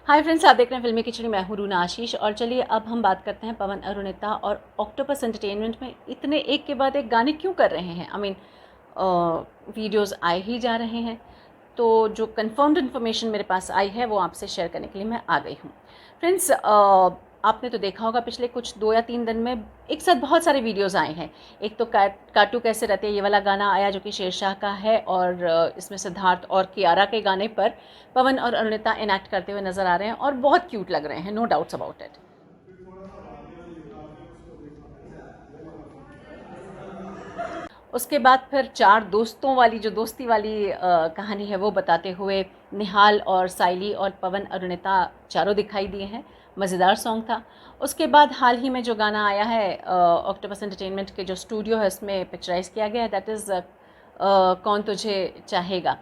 Hi friends, आप देख रहे हैं फिल्मी खिचड़ी। मैं हूं रूना आशीष और चलिए अब हम बात करते हैं पवन अरुणिता और ऑक्टोपस एंटरटेनमेंट में इतने एक के बाद एक गाने क्यों कर रहे हैं। वीडियोस आए ही जा रहे हैं, तो जो कंफर्म्ड इन्फॉर्मेशन मेरे पास आई है वो आपसे शेयर करने के लिए मैं आ गई हूँ। फ्रेंड्स, आपने तो देखा होगा पिछले कुछ 2 या 3 दिन में एक साथ बहुत सारे वीडियोस आए हैं। एक तो काटू कैसे रहते हैं, ये वाला गाना आया जो कि शेरशाह का है और इसमें सिद्धार्थ और कियारा के गाने पर पवन और अरुणिता इनैक्ट करते हुए नज़र आ रहे हैं और बहुत क्यूट लग रहे हैं, नो डाउट्स अबाउट इट। उसके बाद फिर 4 दोस्तों वाली जो दोस्ती वाली कहानी है वो बताते हुए निहाल और साइली और पवन अरुणिता चारों दिखाई दिए हैं। मज़ेदार सॉन्ग था। उसके बाद हाल ही में जो गाना आया है ऑक्टोपस एंटरटेनमेंट के जो स्टूडियो है उसमें पिक्चराइज़ किया गया है, दैट इज़ कौन तुझे चाहेगा।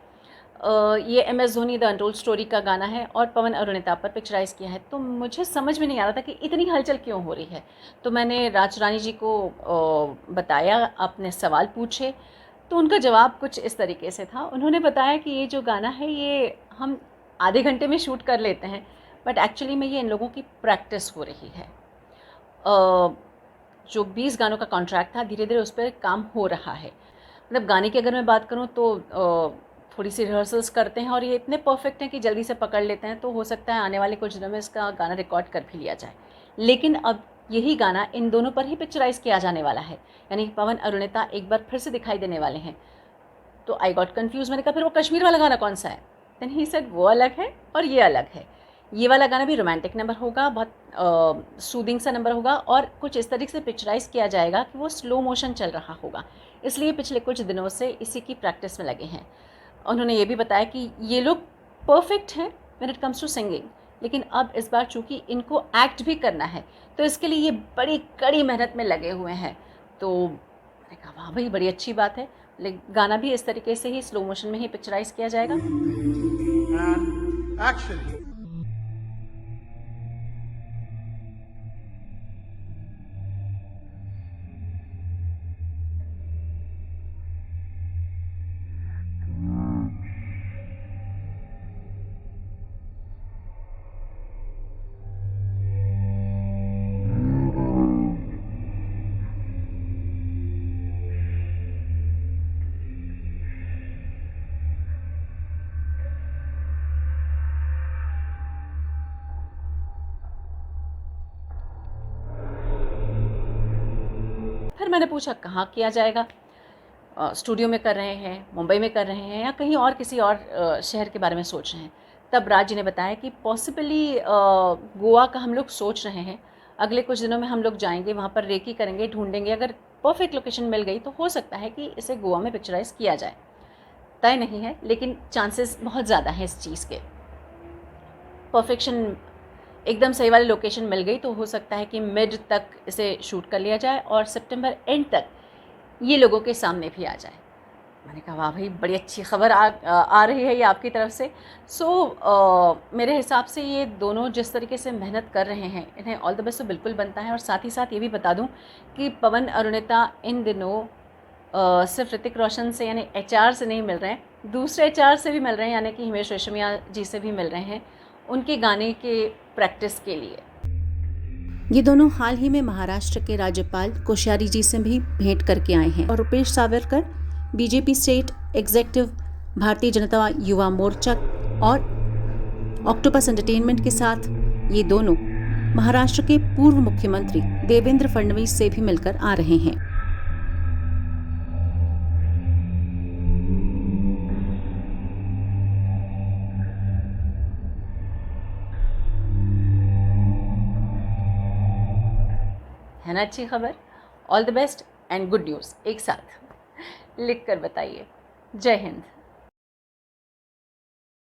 ये MS Dhoni the untold story का गाना है और पवन अरुणिता पर पिक्चराइज़ किया है। तो मुझे समझ में नहीं आ रहा था कि इतनी हलचल क्यों हो रही है। तो मैंने राज रानी जी को बताया, अपने सवाल पूछे, तो उनका जवाब कुछ इस तरीके से था। उन्होंने बताया कि ये जो गाना है ये हम आधे घंटे में शूट कर लेते हैं, बट एक्चुअली में ये इन लोगों की प्रैक्टिस हो रही है। जो 20 गानों का कॉन्ट्रैक्ट था, धीरे धीरे उस पर काम हो रहा है। मतलब गाने की अगर मैं बात करूँ तो थोड़ी सी रिहर्सल्स करते हैं और ये इतने परफेक्ट हैं कि जल्दी से पकड़ लेते हैं। तो हो सकता है आने वाले कुछ दिनों में इसका गाना रिकॉर्ड कर भी लिया जाए। लेकिन अब यही गाना इन दोनों पर ही पिक्चराइज़ किया जाने वाला है, यानी पवन अरुणिता एक बार फिर से दिखाई देने वाले हैं। तो आई गॉट कन्फ्यूज। मैंने कहा फिर वो कश्मीर वाला गाना कौन सा है? देन ही सेड वो अलग है और ये अलग है। ये वाला गाना भी रोमांटिक नंबर होगा, बहुत सूदिंग सा नंबर होगा और कुछ इस तरीके से पिक्चराइज़ किया जाएगा कि वो स्लो मोशन चल रहा होगा। इसलिए पिछले कुछ दिनों से इसी की प्रैक्टिस में लगे हैं। उन्होंने ये भी बताया कि ये लोग परफेक्ट हैं when it comes to singing, लेकिन अब इस बार चूँकि इनको एक्ट भी करना है तो इसके लिए ये बड़ी कड़ी मेहनत में लगे हुए हैं। तो मैंने कहा वाह भाई, बड़ी अच्छी बात है। लेकिन गाना भी इस तरीके से ही स्लो मोशन में ही पिक्चराइज़ किया जाएगा। Action. फिर मैंने पूछा कहाँ किया जाएगा। स्टूडियो में कर रहे हैं, मुंबई में कर रहे हैं या कहीं और किसी और शहर के बारे में सोच रहे हैं। तब राज जी ने बताया कि पॉसिबली गोवा का हम लोग सोच रहे हैं। अगले कुछ दिनों में हम लोग जाएंगे, वहाँ पर रेकी करेंगे, ढूंढेंगे। अगर परफेक्ट लोकेशन मिल गई तो हो सकता है कि इसे गोवा में पिक्चराइज़ किया जाए। तय नहीं है, लेकिन चांसेस बहुत ज़्यादा हैं इस चीज़ के। परफेक्शन एकदम सही वाली लोकेशन मिल गई तो हो सकता है कि मिड तक इसे शूट कर लिया जाए और सितंबर एंड तक ये लोगों के सामने भी आ जाए। मैंने कहा वाह भाई, बड़ी अच्छी खबर आ रही है ये आपकी तरफ से। मेरे हिसाब से ये दोनों जिस तरीके से मेहनत कर रहे हैं, इन्हें ऑल द बेस्ट तो बिल्कुल बनता है। और साथ ही साथ ये भी बता दूं कि पवन अरुणिता इन दिनों सिर्फ ऋतिक रोशन से यानी HR से नहीं मिल रहे हैं, दूसरे HR से भी मिल रहे हैं, यानी कि हिमेश रेशमिया जी से भी मिल रहे हैं उनके गाने के प्रैक्टिस के लिए। ये दोनों हाल ही में महाराष्ट्र के राज्यपाल कोश्यारी जी से भी भेंट करके आए हैं और Rupesh Savarkar, BJP state executive, Bharatiya Janata Yuva Morcha और ऑक्टोपस एंटरटेनमेंट के साथ ये दोनों महाराष्ट्र के पूर्व मुख्यमंत्री देवेंद्र फडणवीस से भी मिलकर आ रहे हैं। है ना अच्छी खबर? All the best and good news एक साथ लिख कर बताइए। जय हिंद।